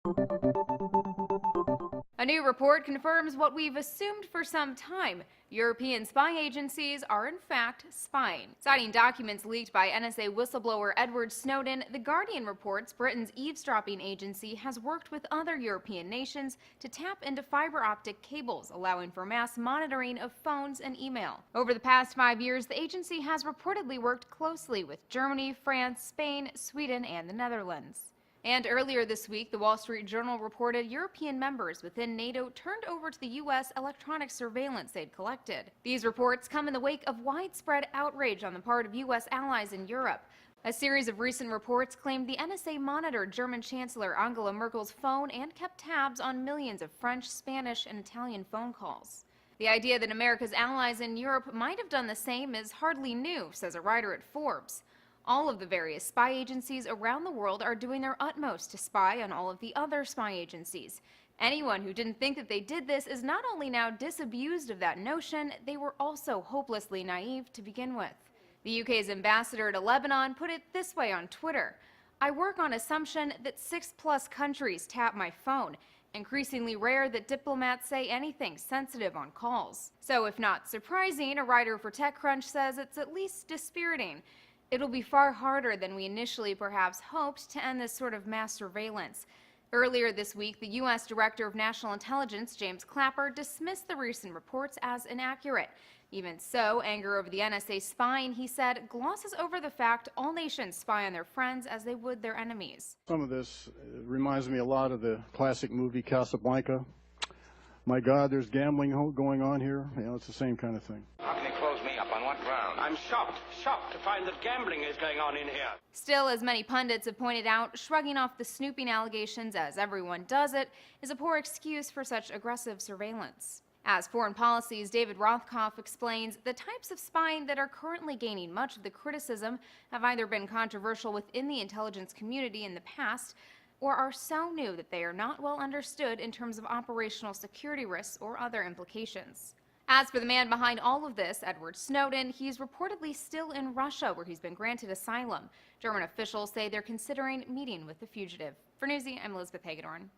A new report confirms what we've assumed for some time. European spy agencies are in fact spying. Citing documents leaked by NSA whistleblower Edward Snowden, The Guardian reports Britain's eavesdropping agency has worked with other European nations to tap into fiber optic cables, allowing for mass monitoring of phones and email. Over the past 5 years, the agency has reportedly worked closely with Germany, France, Spain, Sweden, and the Netherlands. And earlier this week, the Wall Street Journal reported European members within NATO turned over to the U.S. electronic surveillance they'd collected. These reports come in the wake of widespread outrage on the part of U.S. allies in Europe. A series of recent reports claimed the NSA monitored German Chancellor Angela Merkel's phone and kept tabs on millions of French, Spanish, and Italian phone calls. The idea that America's allies in Europe might have done the same is hardly new, says a writer at Forbes. All of the various spy agencies around the world are doing their utmost to spy on all of the other spy agencies. Anyone who didn't think that they did this is not only now disabused of that notion, they were also hopelessly naive to begin with. The UK's ambassador to Lebanon put it this way on Twitter: "I work on assumption that 6+ countries tap my phone. Increasingly rare that diplomats say anything sensitive on calls." So if not surprising, a writer for TechCrunch says it's at least dispiriting. It'll be far harder than we initially perhaps hoped to end this sort of mass surveillance. Earlier this week, the U.S. Director of National Intelligence, James Clapper, dismissed the recent reports as inaccurate. Even so, anger over the NSA spying, he said, glosses over the fact all nations spy on their friends as they would their enemies. Some of this reminds me a lot of the classic movie Casablanca. My God, there's gambling going on here. You know, it's the same kind of thing. How can you close me up? On what ground? I'm shocked to find that gambling is going on in here. Still, as many pundits have pointed out, shrugging off the snooping allegations as everyone does it is a poor excuse for such aggressive surveillance. As Foreign Policy's David Rothkopf explains, the types of spying that are currently gaining much of the criticism have either been controversial within the intelligence community in the past, or are so new that they are not well understood in terms of operational security risks or other implications. As for the man behind all of this, Edward Snowden, he's reportedly still in Russia, where he's been granted asylum. German officials say they're considering meeting with the fugitive. For Newsy, I'm Elizabeth Hagedorn.